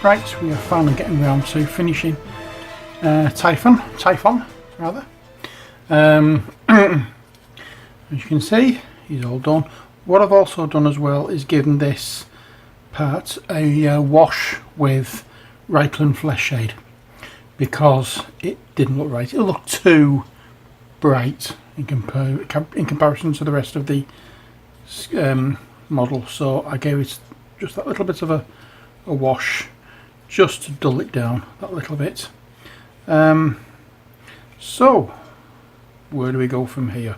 Right, we are finally getting around to finishing Typhon rather. As you can see, he's all done. What I've also done as well is given this part a wash with Reichland Flesh Shade, because it didn't look right. It looked too bright in comparison to the rest of the model, so I gave it just that little bit of a wash just to dull it down that little bit. So where do we go from here?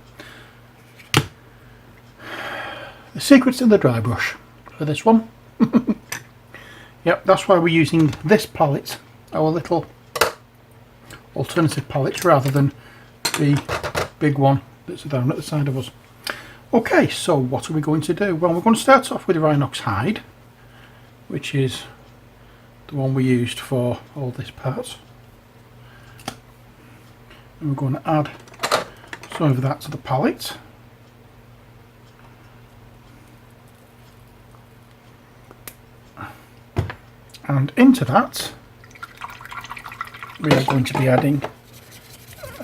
The secret's in the dry brush for this one. Yep, that's why we're using this palette, our little alternative palette, rather than the big one that's down at the side of us. Okay, so what are we going to do? Well, we're going to start off with Rhinox hide, which is the one we used for all this part. And we're going to add some of that to the palette. And into that we are going to be adding,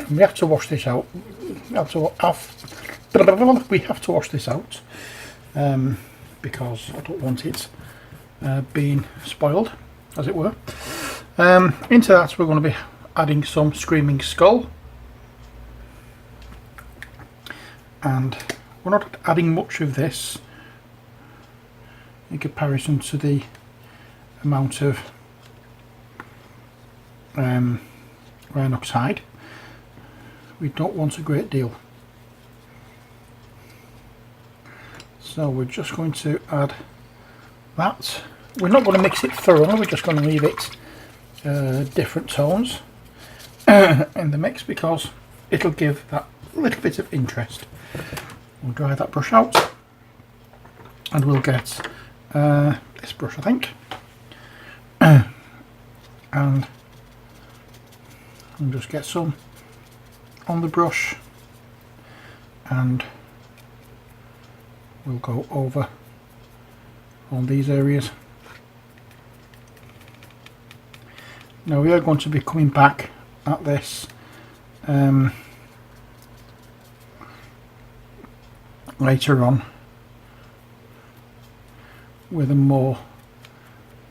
we have to wash this out, we have to wash this out because I don't want it being spoiled, as it were. Into that we're going to be adding some Screaming Skull, and we're not adding much of this in comparison to the amount of Rhinox hide. We don't want a great deal, so we're just going to add that. We're not going to mix it thoroughly, we're just going to leave it different tones in the mix, because it'll give that little bit of interest. We'll dry that brush out and we'll get this brush, I think, and just get some on the brush, and we'll go over on these areas. Now we are going to be coming back at this later on with a more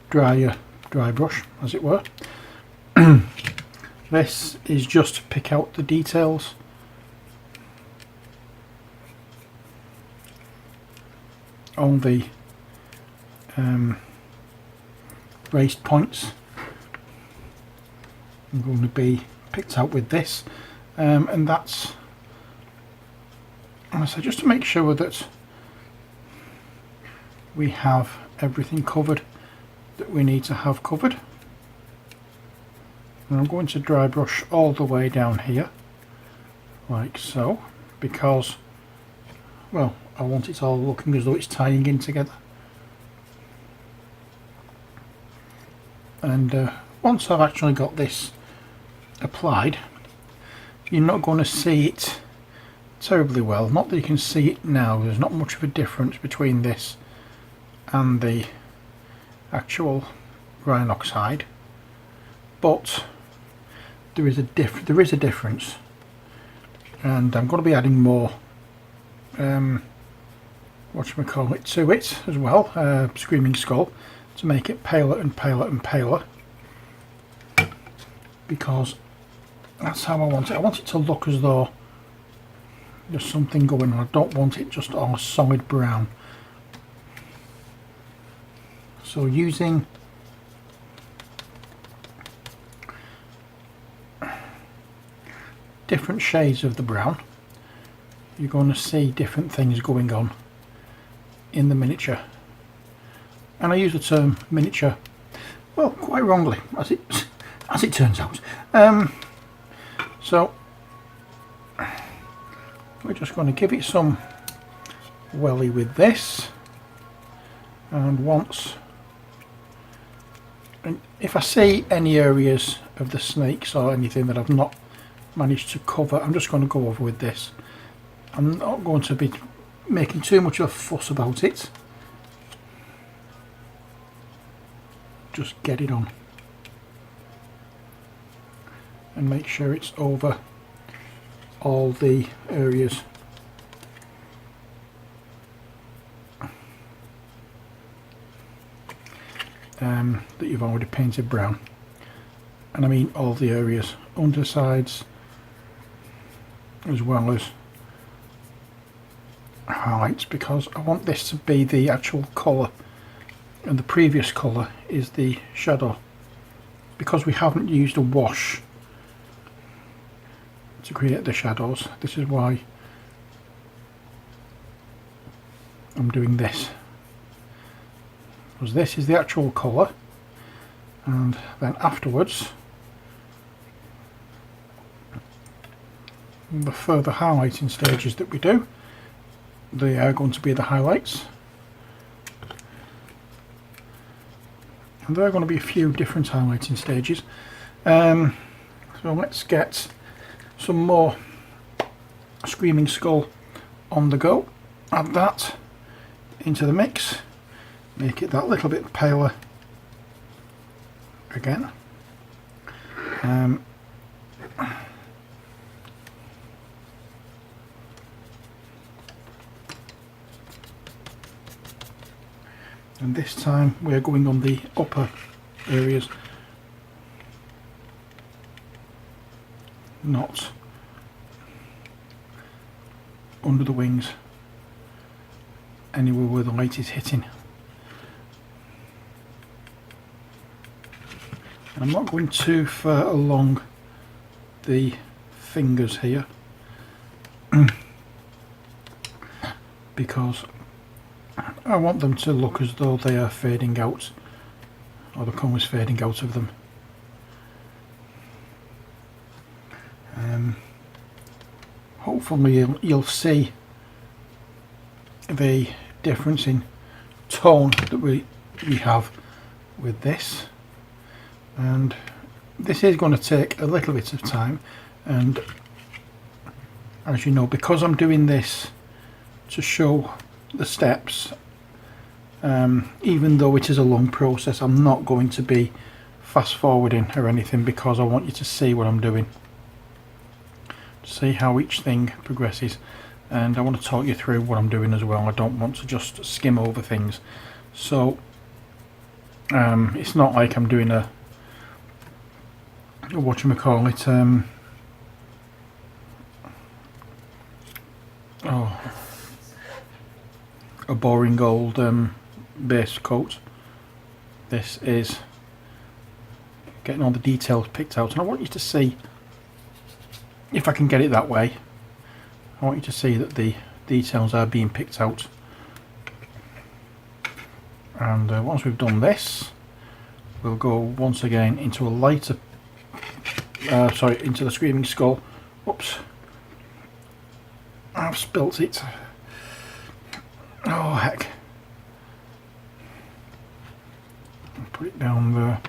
dry brush, as it were. This is just to pick out the details on the raised points. I'm going to be picked out with this, and that's, so just to make sure that we have everything covered that we need to have covered. And I'm going to dry brush all the way down here like so, because, well, I want it all looking as though it's tying in together. And once I've actually got this applied, you're not going to see it terribly well. Not that you can see it now, there's not much of a difference between this and the actual Rhinox hide, but there is a difference, and I'm going to be adding more whatchamacallit to it as well, Screaming Skull, to make it paler and paler and paler, because that's how I want it. I want it to look as though there's something going on. I don't want it just all solid brown. So using different shades of the brown, you're going to see different things going on in the miniature. And I use the term miniature, well, quite wrongly, as it turns out. So we're just going to give it some welly with this, and if I see any areas of the snakes or anything that I've not managed to cover, I'm just going to go over with this. I'm not going to be making too much of a fuss about it. just get it on and make sure it's over all the areas. That you've already painted brown, and I mean all the areas, undersides as well as highlights, because I want this to be the actual colour and the previous colour is the shadow, because we haven't used a wash to create the shadows. This is why I'm doing this, because this is the actual colour, and then afterwards the further highlighting stages that we do, they are going to be the highlights, and there are going to be a few different highlighting stages. So let's get some more Screaming Skull on the go. Add that into the mix, make it that little bit paler again. And this time we're going on the upper areas, not under the wings, anywhere where the light is hitting. I'm not going too far along the fingers here because I want them to look as though they are fading out, or the colour is fading out of them. Hopefully you'll see the difference in tone that we have with this. And this is going to take a little bit of time, and as you know, because I'm doing this to show the steps, even though it is a long process, I'm not going to be fast forwarding or anything, because I want you to see what I'm doing, see how each thing progresses, and I want to talk you through what I'm doing as well. I don't want to just skim over things, so it's not like I'm doing a whatchamacallit, a boring gold base coat. This is getting all the details picked out, and I want you to see, if I can get it that way, I want you to see that the details are being picked out. And once we've done this, we'll go once again into a lighter into the Screaming Skull. Oops, I've spilt it. Oh heck. I'll put it down there.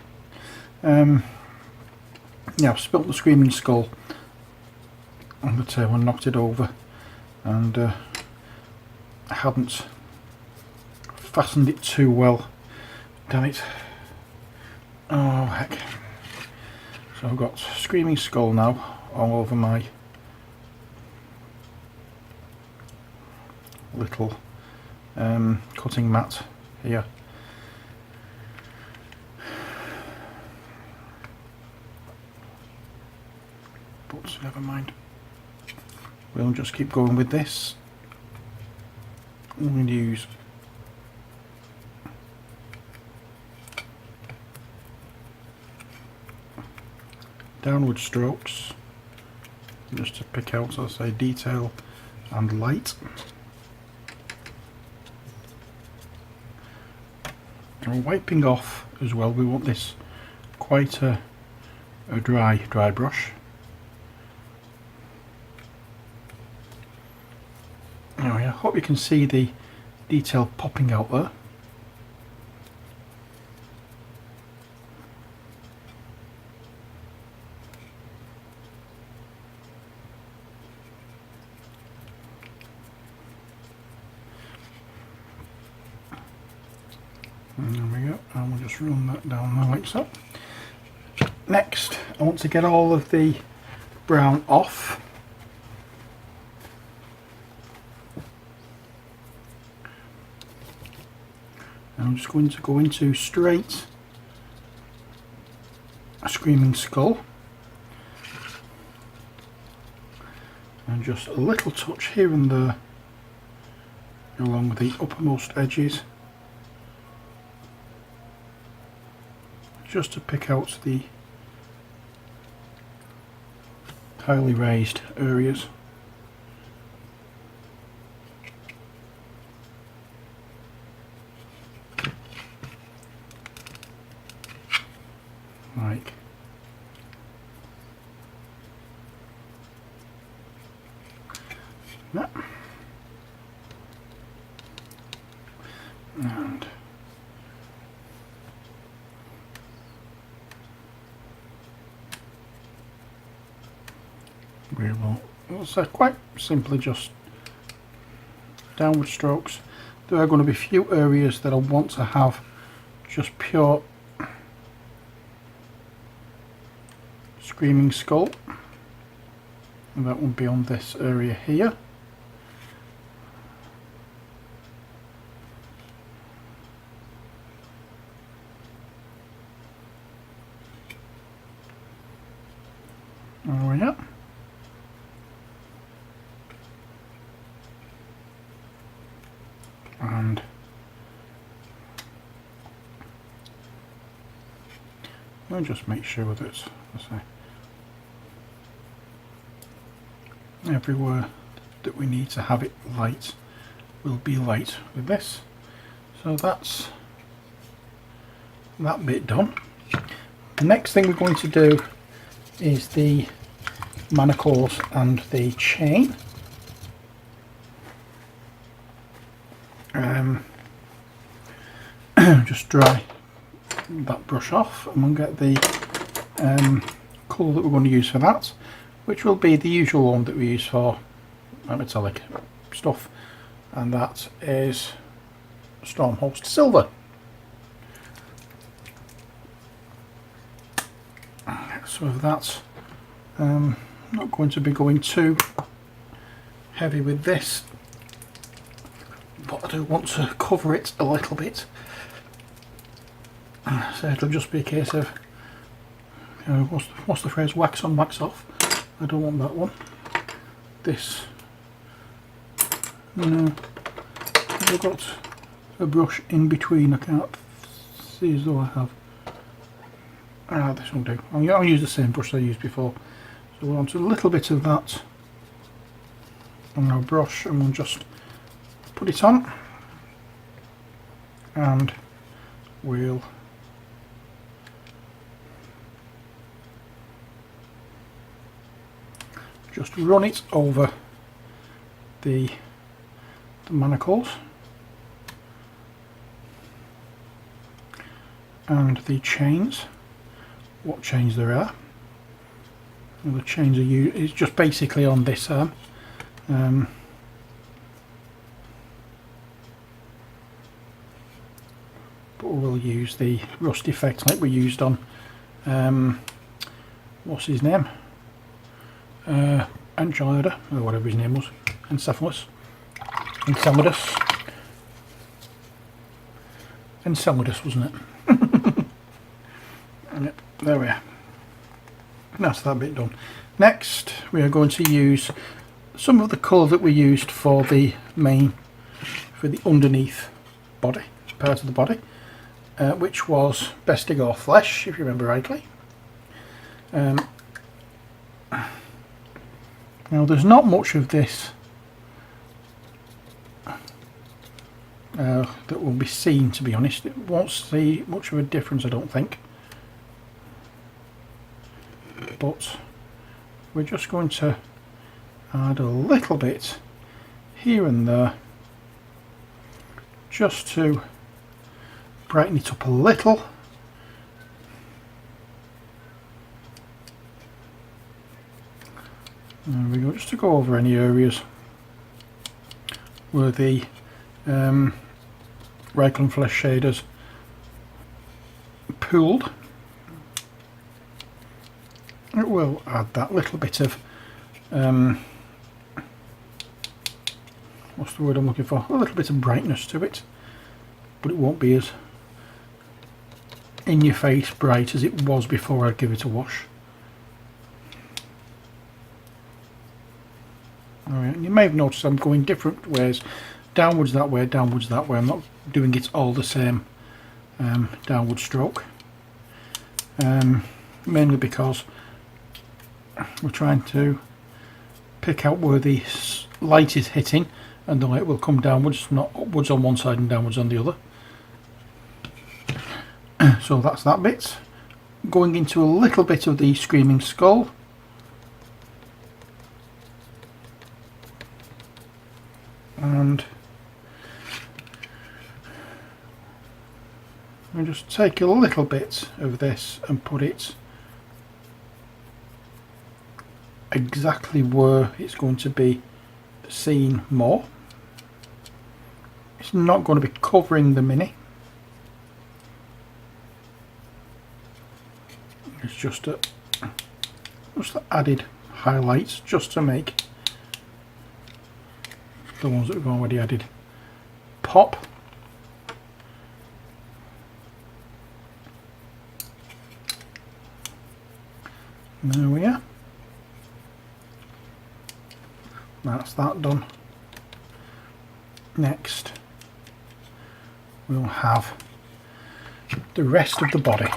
Yeah, I've spilt the Screaming Skull on the tail and knocked it over, and I hadn't fastened it too well. Damn it. Oh heck. So I've got Screaming Skull now all over my little cutting mat here. But never mind, we'll just keep going with this. I'm going to use downward strokes just to pick out, as I say, detail and light. And wiping off as well, we want this quite a dry brush. Anyway, I hope you can see the detail popping out there. And there we go, and we'll just run that down there like so. Next, I want to get all of the brown off. And I'm just going to go into straight a Screaming Skull. And just a little touch here and there along the uppermost edges, just to pick out the highly raised areas. Like that. And we will say quite simply just downward strokes. There are going to be a few areas that I want to have just pure Screaming Skull, and that will be on this area here. There we go. And I'll just make sure that everywhere that we need to have it light will be light with this. So that's that bit done. The next thing we're going to do is the manacles and the chain. Just dry that brush off, and we'll get the colour that we're going to use for that, which will be the usual one that we use for metallic stuff, and that is Stormhost Silver. So with that, I'm not going to be going too heavy with this, but I do want to cover it a little bit. So it'll just be a case of, what's the phrase, wax on, wax off. I don't want that one. This, I've got a brush in between. I can't see as though I have. This will do. I'll use the same brush I used before. So we'll want a little bit of that on our brush, and we'll just put it on, and we'll just run it over the manacles and the chains. What chains there are? Well, the chains are used. It's just basically on this arm. But we'll use the rust effect like we used on what's his name? Enchilada, or whatever his name was. Encephalus. Enceladus, wasn't it? Yep, there we are. That's that bit done. Next, we are going to use some of the colour that we used for the underneath body, part of the body, which was Bestigor Flesh, if you remember rightly. Now, there's not much of this that will be seen, to be honest. It won't see much of a difference, I don't think. But we're just going to add a little bit here and there, just to brighten it up a little. There we go, just to go over any areas where the Reikland Flesh shaders pooled, it will add that little bit of what's the word I'm looking for? A little bit of brightness to it, but it won't be as in your face bright as it was before I give it a wash. Alright, and you may have noticed I'm going different ways, downwards that way, downwards that way. I'm not doing it all the same downward stroke, mainly because we're trying to pick out where the light is hitting, and the light will come downwards, not upwards on one side and downwards on the other. So that's that bit. Going into a little bit of the Screaming Skull. And I'll just take a little bit of this and put it exactly where it's going to be seen more. It's not going to be covering the mini. It's just added highlights just to make the ones that we've already added pop. There we are. That's that done. Next we'll have the rest of the body,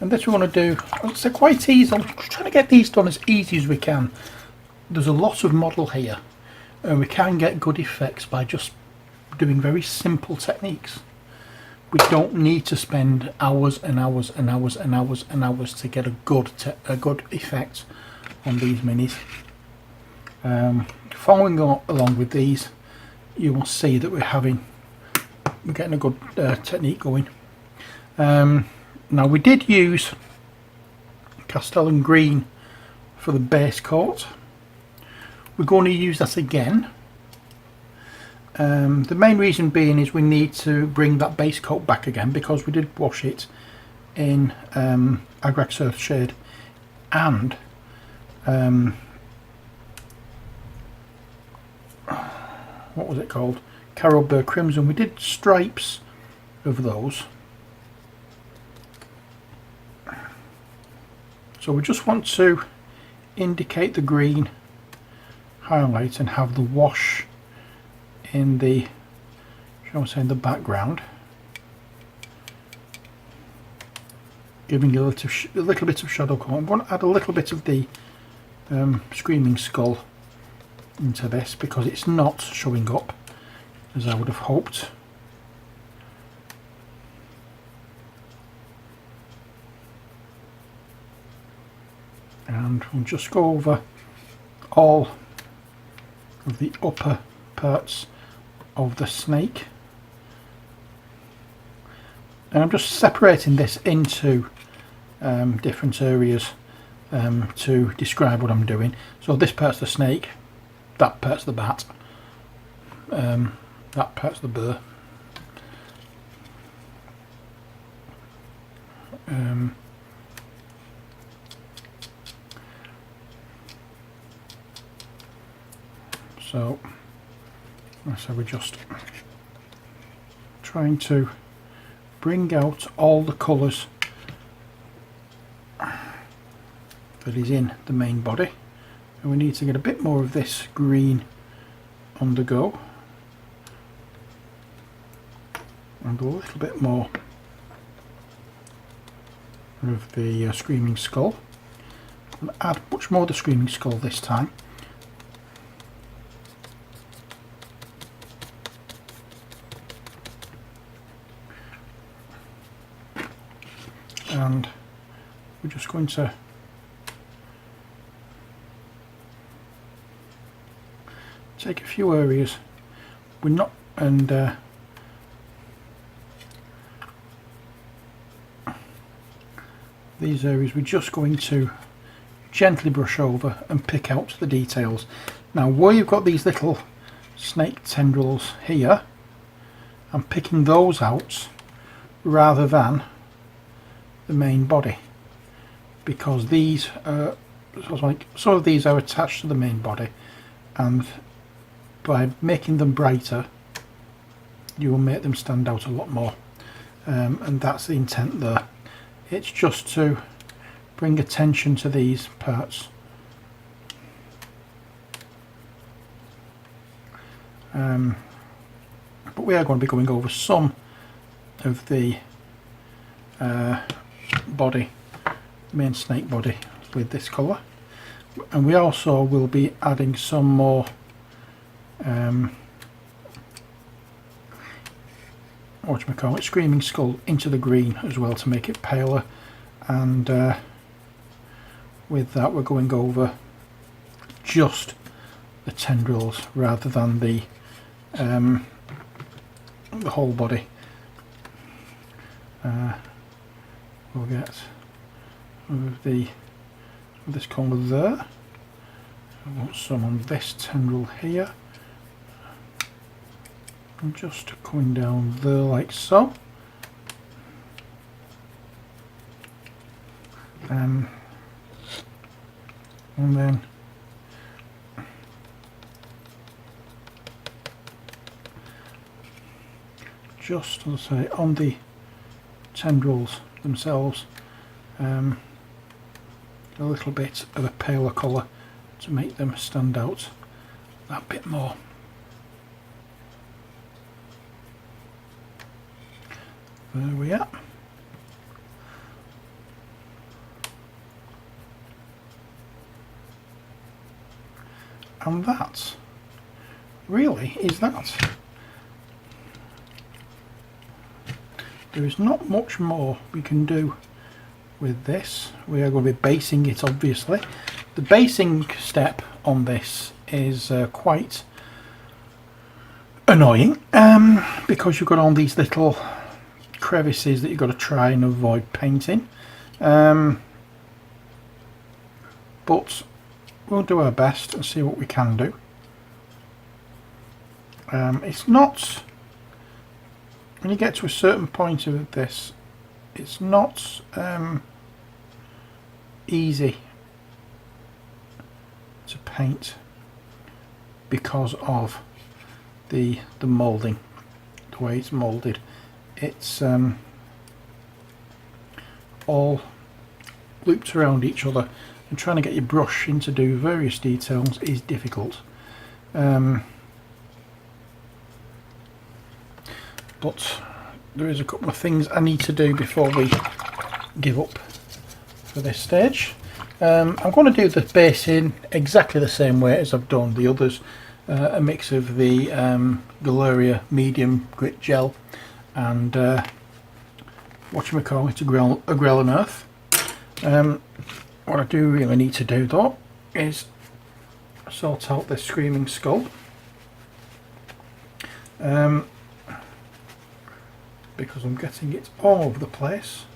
and this we want to do, it's quite easy. I'm trying to get these done as easy as we can. There's a lot of model here, and we can get good effects by just doing very simple techniques. We don't need to spend hours and hours and hours and hours and hours to get a good effect on these minis. Following along with these, you will see that we're getting a good technique going. Now we did use Castellan Green for the base coat. We're going to use that again. The main reason being is we need to bring that base coat back again, because we did wash it in Agrax Earthshade and what was it called? Carol Burr Crimson. We did stripes of those. So we just want to indicate the green highlight and have the wash in the, shall we say, in the background, giving a little bit of shadow colour. I want to add a little bit of the Screaming Skull into this, because it's not showing up as I would have hoped. And we'll just go over all of the upper parts of the snake, and I'm just separating this into different areas to describe what I'm doing. So this part's the snake, that part's the bat, that part's the burr, so we're just trying to bring out all the colours that is in the main body, and we need to get a bit more of this green on the go, and a little bit more of the Screaming Skull. I'm going to add much more of the Screaming Skull this time. And we're just going to take a few areas. We're not, and these areas we're just going to gently brush over and pick out the details. Now where you've got these little snake tendrils here, I'm picking those out rather than the main body, because these are some of these are attached to the main body, and by making them brighter you will make them stand out a lot more, and that's the intent there. It's just to bring attention to these parts. But we are going to be going over some of the body, main snake body, with this colour, and we also will be adding some more screaming skull into the green as well to make it paler, and with that we're going over just the tendrils rather than the whole body. We'll get this colour there. I want some on this tendril here, and just coming down there like so. And then just, as I say, on the tendrils themselves, a little bit of a paler colour to make them stand out that bit more. There we are. And that really is that. There is not much more we can do with this. We are going to be basing it, obviously. The basing step on this is quite annoying, because you've got all these little crevices that you've got to try and avoid painting, but we'll do our best and see what we can do. It's not, when you get to a certain point of this, it's not easy to paint because of the moulding, the way it's moulded. It's all looped around each other, and trying to get your brush in to do various details is difficult. But there is a couple of things I need to do before we give up for this stage. I'm going to do the basing exactly the same way as I've done the others, a mix of the Galeria medium grit gel and whatchamacallit, a grell and earth. What I do really need to do though is sort out this screaming skull, because I'm getting it all over the place,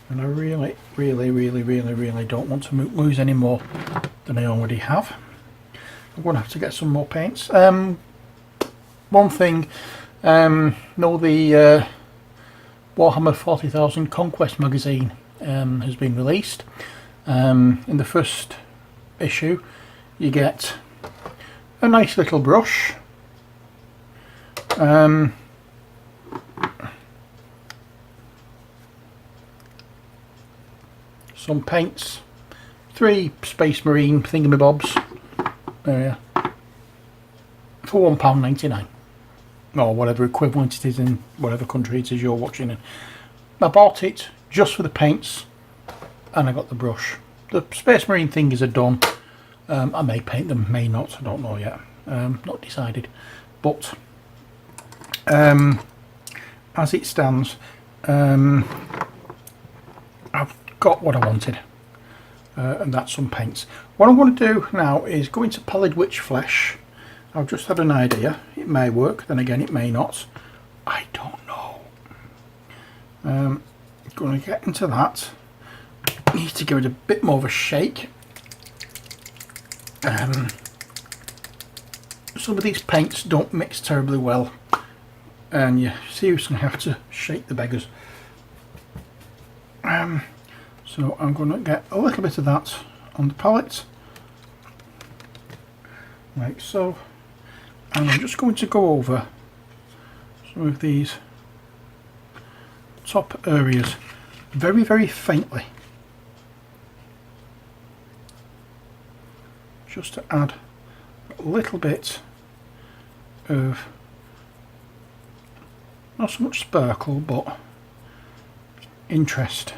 and I really don't want to lose any more than I already have. I'm going to have to get some more paints. One thing, know the Warhammer 40,000 Conquest magazine has been released. In the first issue you get a nice little brush, some paints, 3 Space Marine thingamabobs, there you are, for £1.99, or whatever equivalent it is in whatever country it is you're watching in. I bought it just for the paints, and I got the brush. The Space Marine thingies are done. I may paint them, may not, I don't know yet, not decided. But as it stands, I've got what I wanted, and that's some paints. What I'm going to do now is go into Pallid Witch Flesh. I've just had an idea, it may work, then again it may not, I don't know. Going to get into that. Need to give it a bit more of a shake. Some of these paints don't mix terribly well, and you seriously have to shake the beggars. So I'm going to get a little bit of that on the palette, like so, and I'm just going to go over some of these top areas very, very faintly, just to add a little bit of, not so much sparkle, but interest.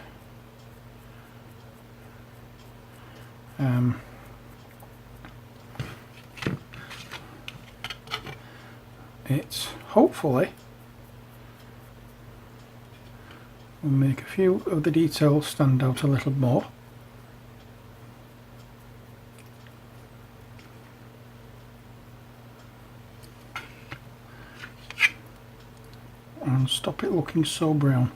It's hopefully will make a few of the details stand out a little more. And stop it looking so brown.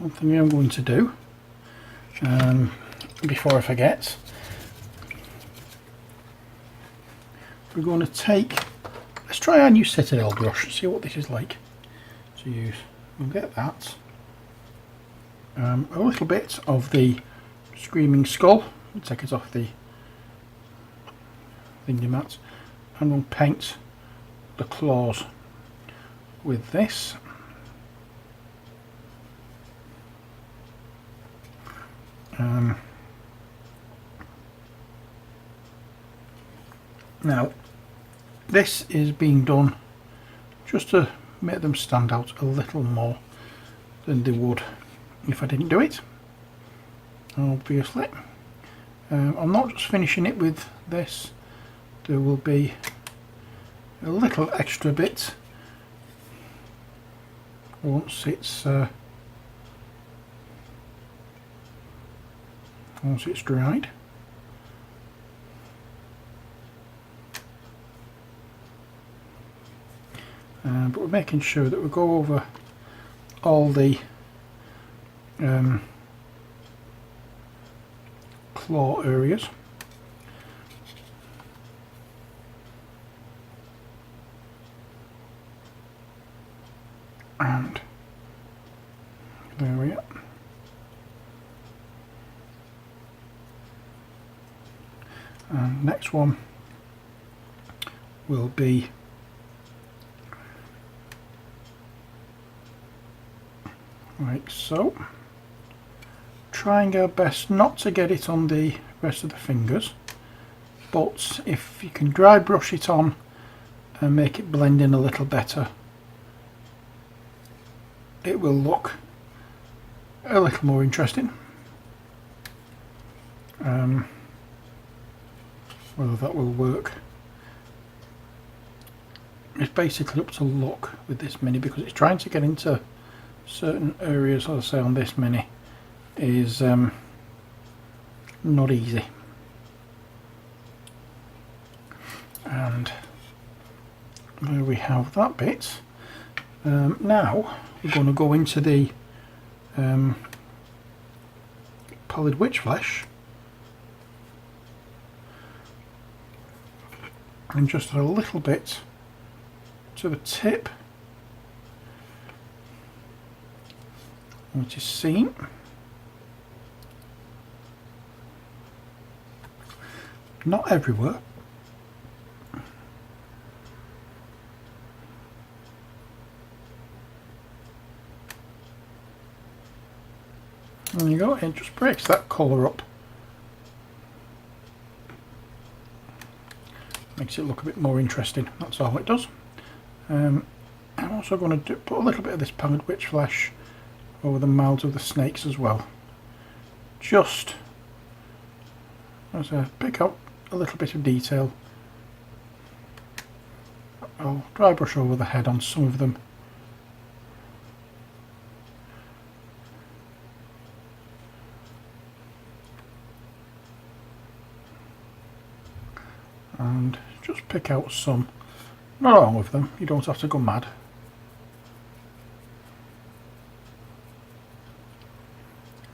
One thing I'm going to do, before I forget, we're going to take, let's try our new Citadel brush, see what this is like to use. We'll get that, a little bit of the Screaming Skull, we'll take it off the thingy mat, and we'll paint the claws with this. Now this is being done just to make them stand out a little more than they would if I didn't do it, obviously. I'm not just finishing it with this, there will be a little extra bit once it's dried. But we're making sure that we go over all the claw areas. And there we are. And next one will be like so. Trying our best not to get it on the rest of the fingers, but if you can dry brush it on and make it blend in a little better, it will look a little more interesting. Whether that will work, it's basically up to luck with this mini, because it's trying to get into certain areas, as I say, on this mini is not easy. And there we have that bit. Now we're going to go into the pallid witch flesh and just add a little bit to the tip, which is seen. Not everywhere. There you go, it just breaks that colour up. Makes it look a bit more interesting, that's all it does. I'm also going to put a little bit of this pallid witch flesh over the mouths of the snakes as well. Just as I pick up a little bit of detail. I'll dry brush over the head on some of them. And just pick out some, not all of them, you don't have to go mad.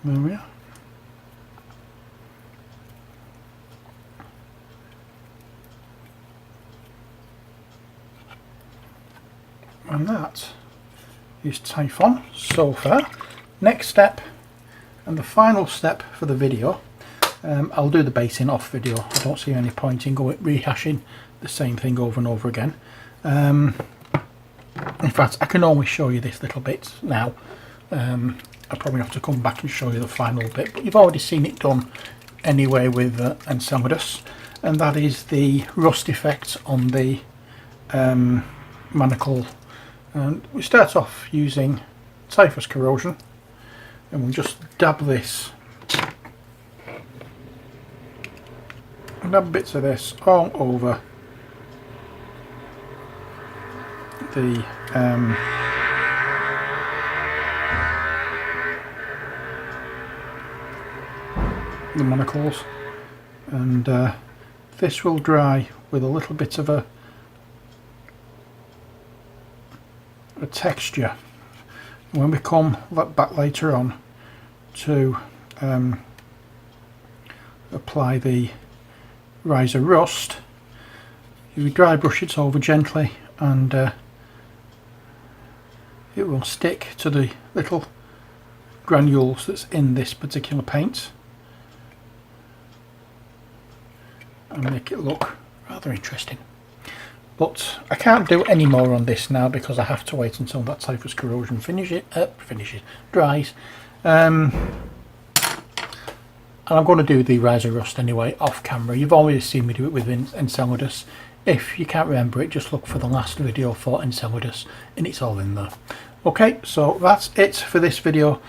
There we are. And that is Typhon so far. Next step, and the final step for the video, I'll do the basing off video. I don't see any point in rehashing the same thing over and over again. In fact, I can only show you this little bit now. I'll probably have to come back and show you the final bit, but you've already seen it done anyway with Enceladus, and that is the rust effect on the manacle. And we start off using Typhus corrosion, and we'll just dab this, dab bits of this all over the manacles, and this will dry with a little bit of a texture. When we come back later on to apply the riser rust, you dry brush it over gently, and it will stick to the little granules that's in this particular paint and make it look rather interesting. But I can't do any more on this now because I have to wait until that Typhus corrosion dries. And I'm going to do the riser rust anyway off camera. You've always seen me do it with Enceladus. If you can't remember it, just look for the last video for Enceladus and it's all in there. Okay, so that's it for this video,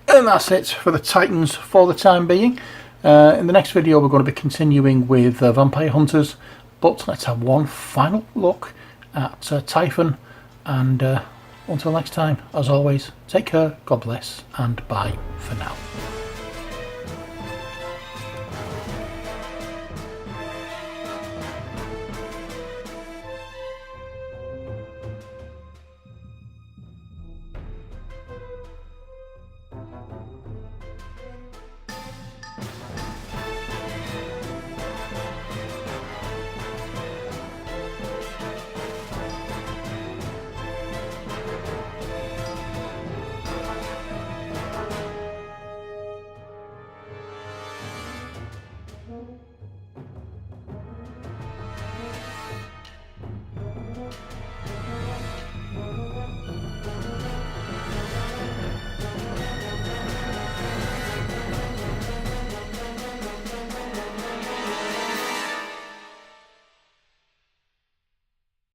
and that's it for the Titans for the time being. In the next video we're going to be continuing with Vampire Hunters, but let's have one final look at Typhon, and until next time, as always, take care, God bless, and bye for now.